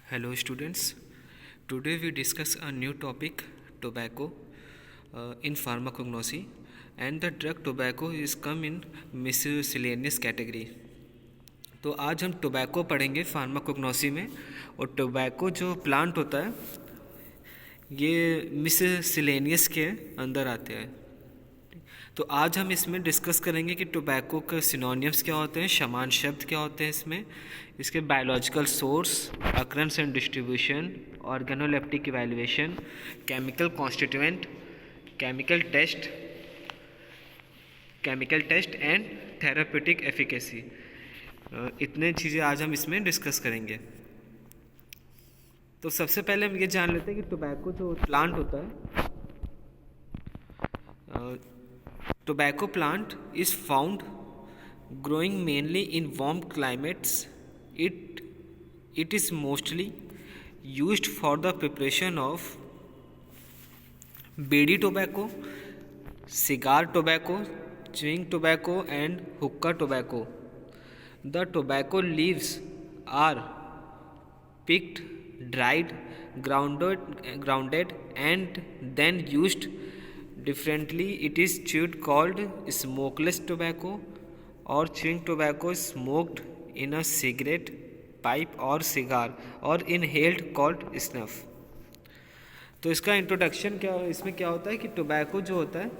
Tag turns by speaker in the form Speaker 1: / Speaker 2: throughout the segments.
Speaker 1: Hello, students. Today we discuss a new topic tobacco in pharmacognosy, and the drug tobacco is come in miscellaneous category. तो आज हम tobacco पढ़ेंगे pharmacognosy में। और tobacco जो plant होता है ये मिससिलेनियस के अंदर आते हैं। तो आज हम इसमें डिस्कस करेंगे कि टोबैको के सिनोनिम्स क्या होते हैं, समान शब्द क्या होते हैं इसमें, इसके biological source, occurrence and distribution, organoleptic evaluation, chemical constituent, chemical test and therapeutic efficacy. इतने चीज़ें आज हम इसमें डिस्कस करेंगे। तो सबसे पहले हम ये जान लेते हैं कि टोबैको जो प्लांट होता है, tobacco plant is found growing mainly in warm climates. It is mostly used for the preparation of bedi tobacco, cigar tobacco, chewing tobacco and hookah tobacco. The tobacco leaves are picked, dried, grounded and then used differently. It is chewed called smokeless tobacco, or chewing tobacco smoked in a cigarette, pipe or cigar, or inhaled called snuff. तो इसका introduction क्या, इसमें क्या होता है कि tobacco जो होता है,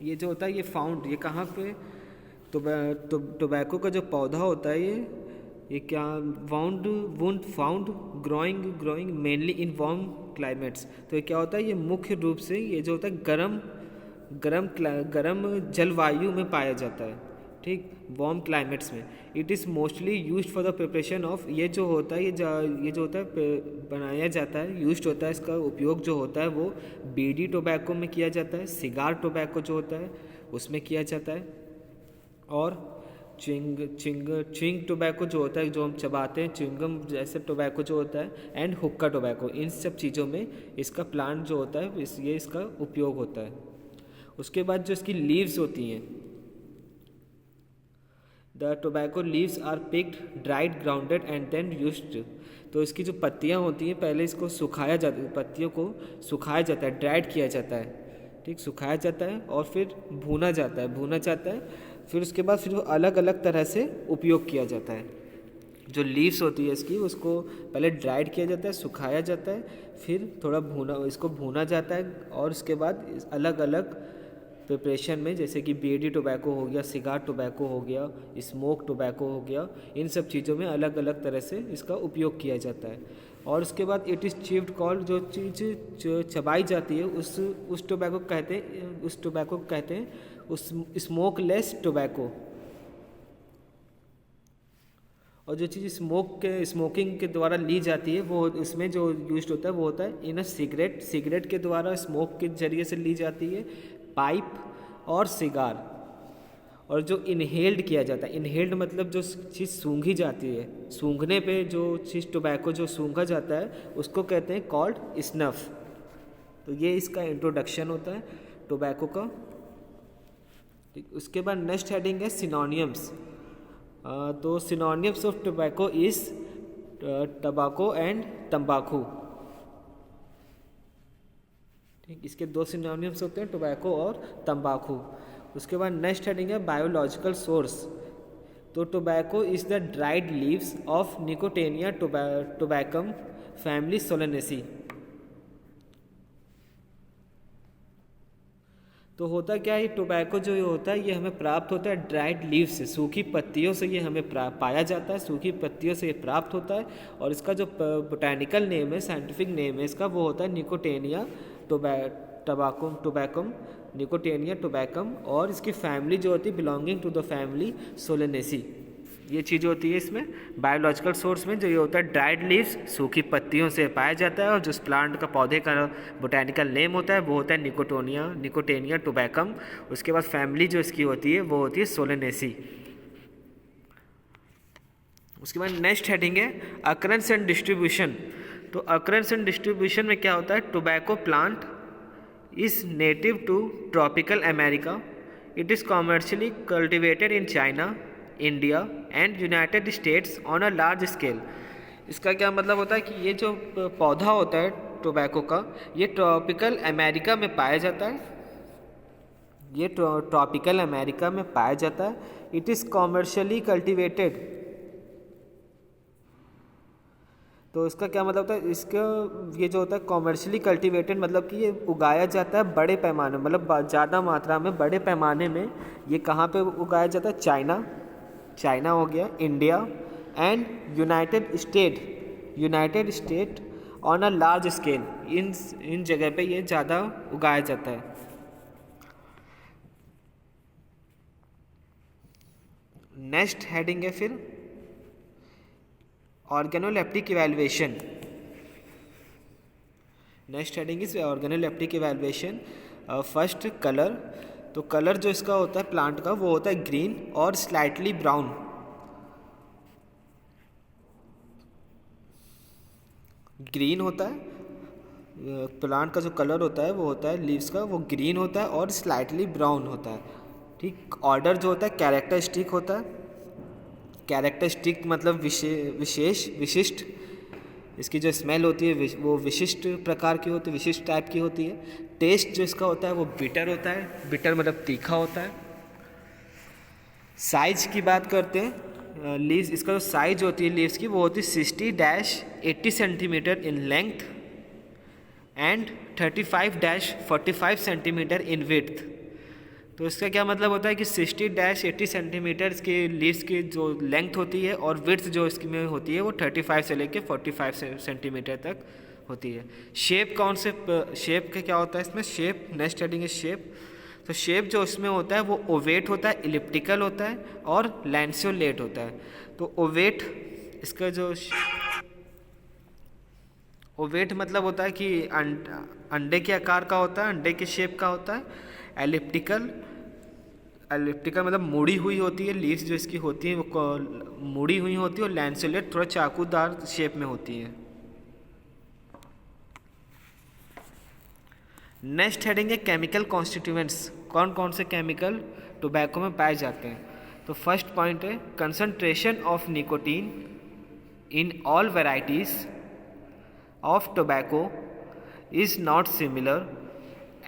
Speaker 1: ये जो होता है ये फाउंड, ये कहाँ पे, टोबैको का जो पौधा होता है ये क्या found growing mainly in warm climates. तो ये क्या होता है, ये मुख्य रूप से ये जो होता है गरम जलवायु में पाया जाता है, ठीक, वार्म क्लाइमेट्स में। It is mostly used for the preparation of, ये जो होता है ये जो होता है बनाया जाता है, यूज्ड होता है, इसका उपयोग जो होता है वो बीडी टोबैको में किया जाता है, सिगार टोबैको जो होता है उसमें किया जाता है, और च्युइंग टोबैको जो होता है, जो हम चबाते हैं, च्युइंगम जैसे टोबैको जो होता है, एंड हुक्का टोबैको, इन सब चीज़ों में इसका प्लांट जो होता है ये इसका उपयोग होता है। उसके बाद जो इसकी लीव्स होती हैं, the tobacco leaves are picked, dried, grounded and then used. तो इसकी जो पत्तियाँ होती हैं पहले इसको सुखाया जाता है, पत्तियों को सुखाया जाता है, ड्राइड किया जाता है, ठीक, सुखाया जाता है और फिर भूना जाता है, फिर उसके बाद फिर अलग अलग तरह से उपयोग किया जाता है। जो लीव्स होती है इसकी, उसको पहले ड्राइड किया जाता है, सुखाया जाता है, फिर थोड़ा इसको भूना जाता है, और उसके बाद अलग अलग प्रिपरेशन में, जैसे कि बीडी टोबैको हो गया, सिगार टोबैको हो गया, स्मोक टोबैको हो गया, इन सब चीज़ों में अलग अलग तरह से इसका उपयोग किया जाता है। और उसके बाद इट इज़ च्यूड कॉल्ड, जो चीज़ जो चबाई जाती है उस टोबैको कहते हैं उस स्मोकलेस टोबैको। और जो चीज़ स्मोकिंग के द्वारा ली जाती है वो इसमें जो यूज्ड होता है वो होता है इन अ सिगरेट के द्वारा स्मोक के जरिए से ली जाती है, पाइप और सिगार। और जो इनहेल्ड किया जाता है, इनहेल्ड मतलब जो चीज़ सूंघी जाती है, सूंघने पे जो चीज़ टोबैको जो सूंघा जाता है उसको कहते हैं कॉल्ड स्नफ। तो ये इसका इंट्रोडक्शन होता है टोबैको का, ठीक। उसके बाद नेक्स्ट हेडिंग है सिनोनिम्स। तो synonyms of tobacco is टबाको and तंबाकू, ठीक, इसके दो सिनोनिम्स होते हैं, टोबैको और तंबाकू। उसके बाद नेक्स्ट हेडिंग है बायोलॉजिकल सोर्स। तो tobacco is the dried leaves of Nicotiana tabacum family Solanaceae. तो होता क्या है, टोबैको जो होता है ये हमें प्राप्त होता है ड्राइड लीव से, सूखी पत्तियों से ये हमें पाया जाता है, सूखी पत्तियों से ये प्राप्त होता है। और इसका जो बोटैनिकल नेम है, साइंटिफिक नेम है इसका, वो होता है निकोटेनिया टोबैकम, निकोटेनिया टोबैकम। और इसकी फैमिली जो होती है belonging to the family Solanaceae. ये चीज़ होती है इसमें बायोलॉजिकल सोर्स में, जो ये होता है ड्राइड लीव्स, सूखी पत्तियों से पाया जाता है। और जिस प्लांट का पौधे का बोटैनिकल नेम होता है वो होता है निकोटेनिया टोबैकम। उसके बाद फैमिली जो इसकी होती है वो होती है सोलेनेसी। उसके बाद नेक्स्ट हेडिंग है अकरेंस एंड डिस्ट्रीब्यूशन। तो अकरेंस एंड डिस्ट्रीब्यूशन में क्या होता है, tobacco plant is native to tropical America. It is commercially cultivated in China, India and United States on a large scale. इसका क्या मतलब होता है कि ये जो पौधा होता है टोबैको का, ये ट्रॉपिकल अमेरिका में पाया जाता है। ये ट्रॉपिकल अमेरिका में पाया जाता है। It is commercially cultivated. तो इसका क्या मतलब होता है, इसका ये जो होता है कॉमर्शियली कल्टिवेटेड मतलब कि ये उगाया जाता है बड़े पैमाने, मतलब ज़्यादा मात्रा में बड़े पैमाने में। ये कहाँ पे उगाया जाता है? चाइना हो गया, India and United State on a large scale. इन जगह पे ये ज़्यादा उगाया जाता है। नेक्स्ट हेडिंग है फिर organoleptic evaluation. Next heading is organoleptic evaluation. First colour. तो कलर जो इसका होता है प्लांट का, वो होता है ग्रीन और स्लाइटली ब्राउन। ग्रीन होता है प्लांट का जो कलर होता है, वो होता है लीव्स का, वो ग्रीन होता है और स्लाइटली ब्राउन होता है। ठीक। ऑर्डर जो होता है कैरेक्टरिस्टिक होता है। कैरेक्टरिस्टिक मतलब विशिष्ट। इसकी जो स्मेल होती है वो विशिष्ट प्रकार की होती है, विशिष्ट टाइप की होती है। टेस्ट जो इसका होता है वो बिटर होता है। बिटर मतलब तीखा होता है। साइज की बात करते हैं, लीव्स, इसका जो साइज होती है लीव्स की, वो होती है 60-80 centimetre in length and 35-45 centimetre in width. तो इसका क्या मतलब होता है कि 60-80 सेंटीमीटर की लीव्स की जो लेंथ होती है और विड्थ जो इसकी में होती है वो 35 से लेकर 45 सेंटीमीटर तक होती है। शेप शेप का क्या होता है इसमें? शेप, नेक्स्ट हेडिंग है शेप। तो शेप जो इसमें होता है वो ओवेट होता है, इलिप्टिकल होता है और लैंसियोलेट होता है। तो ओवेट, इसका जो ओवेट मतलब होता है कि अंडे के आकार का होता है, अंडे के शेप का होता है। एलिप्टिकल मतलब मुड़ी हुई होती है, लीव्स जो इसकी होती है वो मुड़ी हुई होती है। और लैंसियोलेट थोड़ा चाकूदार शेप में होती है। नेक्स्ट हेडिंग है केमिकल कॉन्स्टिट्यूएंट्स। कौन कौन से केमिकल टोबैको में पाए जाते हैं? तो फर्स्ट पॉइंट है concentration of nicotine in all varieties of tobacco is not similar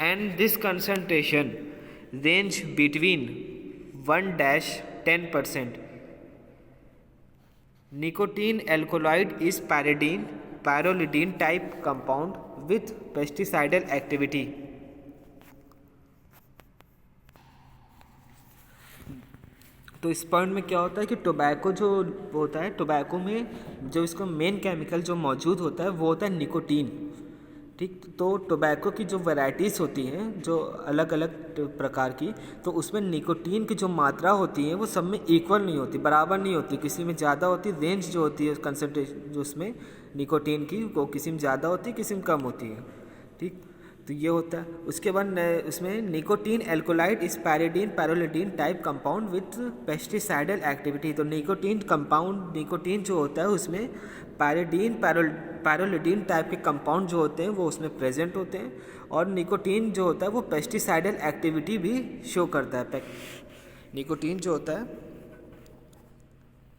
Speaker 1: and this concentration range between 1-10%. Nicotine alkaloid is pyrrolidine type compound with pesticidal activity. तो इस पॉइंट में क्या होता है कि टोबैको जो होता है, टोबैको में जो इसका मेन केमिकल जो मौजूद होता है वो होता है निकोटीन। ठीक। तो टोबैको की जो वैरायटीज़ होती हैं जो अलग अलग प्रकार की, तो उसमें निकोटीन की जो मात्रा होती है वो सब में इक्वल नहीं होती, बराबर नहीं होती। किसी में ज़्यादा होती, रेंज जो होती है कंसनट्रेशन जो उसमें निकोटीन की वो किसी में ज़्यादा होती है, किसी में कम होती है। ठीक। तो ये होता है। उसके बाद उसमें निकोटीन एल्कोलाइड इस पैरोलिडीन type compound with pesticidal activity. तो निकोटीन जो होता है उसमें पैरोलिडीन टाइप के कंपाउंड जो होते हैं वो उसमें प्रेजेंट होते हैं। और निकोटीन जो होता है वो पेस्टिसाइडल एक्टिविटी भी शो करता है। निकोटीन जो होता है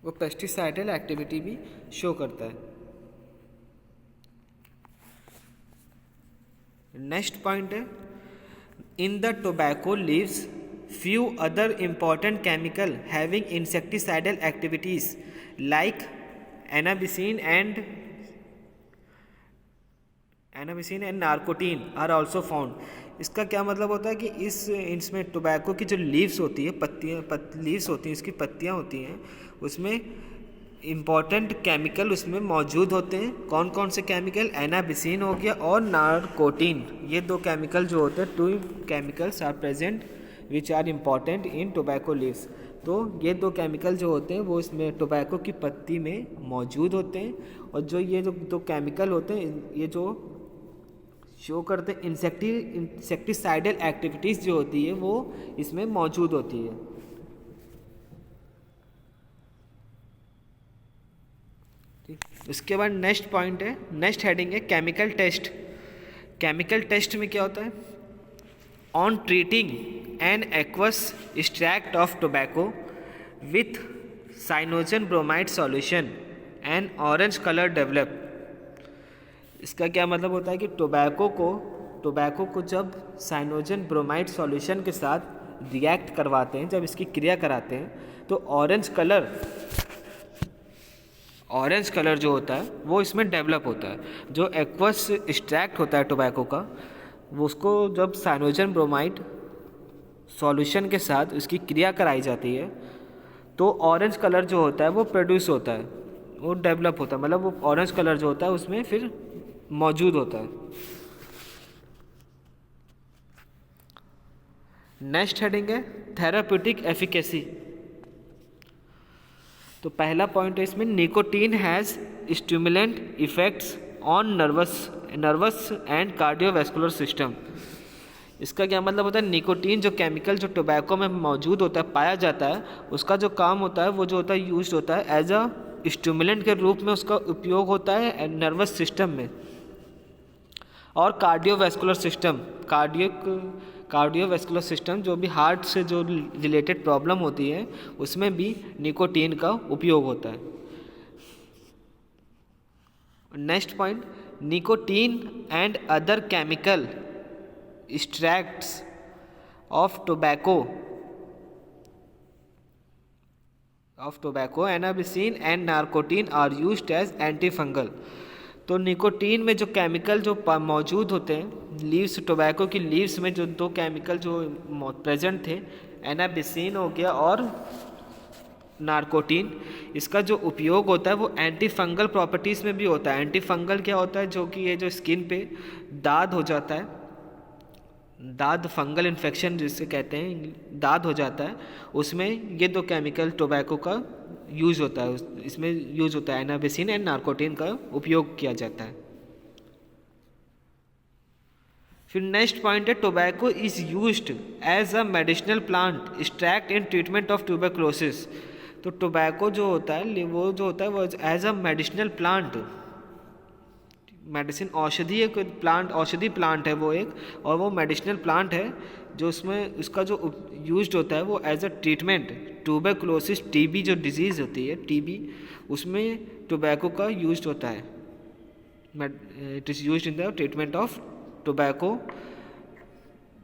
Speaker 1: वो पेस्टिसाइडल एक्टिविटी भी शो करता है। नेक्स्ट पॉइंट है in the tobacco leaves few other important chemical having insecticidal activities like anabasine and narcotine are also found। इसका क्या मतलब होता है कि इसमें टोबैको की जो लीव्स होती है, लीव्स होती हैं, इसकी पत्तियां होती हैं, उसमें इम्पॉर्टेंट केमिकल उसमें मौजूद होते हैं। कौन कौन से केमिकल? एनाबिसिन हो गया और नारकोटीन। ये दो केमिकल जो होते हैं, 2 chemicals are present which are important in tobacco leaves. तो ये दो केमिकल जो होते हैं वो इसमें टोबैको की पत्ती में मौजूद होते हैं। और जो ये जो दो केमिकल होते हैं ये जो शो करते हैं इंसेक्टिसाइडल एक्टिविटीज़ जो होती है वो इसमें मौजूद होती है। ठीक। उसके बाद नेक्स्ट पॉइंट है, नेक्स्ट हेडिंग है केमिकल टेस्ट। केमिकल टेस्ट में क्या होता है? On treating an aqueous extract of tobacco with Cyanogen bromide solution N orange colour develop. इसका क्या मतलब होता है कि टोबैको को जब साइनोजन ब्रोमाइड सॉल्यूशन के साथ रिएक्ट करवाते हैं, जब इसकी क्रिया कराते हैं, तो ऑरेंज कलर जो होता है वो इसमें डेवलप होता है। जो एक्वस एक्सट्रैक्ट होता है टोबैको का, वो उसको जब साइनोजन ब्रोमाइड सॉल्यूशन के साथ उसकी क्रिया कराई जाती है तो ऑरेंज कलर जो होता है वो प्रोड्यूस होता है, वो डेवलप होता है, मतलब वो ऑरेंज कलर जो होता है उसमें फिर मौजूद होता है। नेक्स्ट हेडिंग है थेराप्यूटिक एफिकेसी। तो पहला पॉइंट है इसमें, nicotine has stimulant effects on nervous and cardiovascular system. इसका क्या मतलब होता है, निकोटीन जो केमिकल जो टोबैको में मौजूद होता है, पाया जाता है, उसका जो काम होता है वो जो होता है यूज होता है एज अ स्टिमुलेंट के रूप में, उसका उपयोग होता है नर्वस सिस्टम में और कार्डियोवैस्कुलर सिस्टम जो भी हार्ट से जो रिलेटेड प्रॉब्लम होती है उसमें भी निकोटीन का उपयोग होता है। Next point, nicotine and other chemical extracts of tobacco, Annabisine and narcotine are used as antifungal। तो निकोटीन में जो केमिकल जो मौजूद होते हैं लीव्स, टोबैको की लीव्स में जो दो केमिकल जो प्रेजेंट थे, एनाबिसिन हो गया और नार्कोटीन, इसका जो उपयोग होता है वो एंटी फंगल प्रॉपर्टीज़ में भी होता है। एंटी फंगल क्या होता है, जो कि ये जो स्किन पे दाद हो जाता है, दाद फंगल इन्फेक्शन जिसे कहते हैं, दाद हो जाता है, उसमें ये दो केमिकल टोबैको का यूज़ होता है, इसमें यूज़ होता है, एनाबिसिन एंड नार्कोटीन का उपयोग किया जाता है। फिर नेक्स्ट पॉइंट है, tobacco is used as a medicinal plant extract in treatment of tuberculosis. तो टोबैको जो होता है वो as a medicinal plant, medicine औषधि प्लांट है वो एक, और वो मेडिसिनल प्लांट है जो उसमें उसका जो यूज्ड होता है वो as a treatment tuberculosis, TB जो डिजीज़ होती है टीबी, उसमें टोबैको का यूज्ड होता है। It is used in the treatment of tobacco,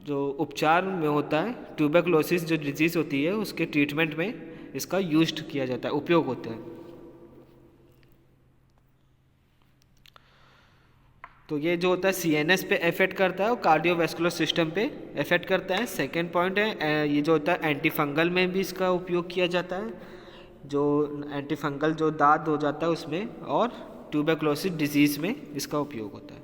Speaker 1: जो उपचार में होता है ट्यूबरक्लोसिस जो डिजीज़ होती है उसके ट्रीटमेंट में इसका यूज्ड किया जाता है, उपयोग होता है। तो ये जो होता है सीएनएस पे इफेक्ट करता है और कार्डियोवैस्कुलर सिस्टम पे इफेक्ट करता है। सेकेंड पॉइंट है ये जो होता है एंटी फंगल में भी इसका उपयोग किया जाता है, जो एंटी फंगल जो दाद हो जाता है उसमें, और ट्यूबरक्लोसिस डिजीज़ में इसका उपयोग होता है।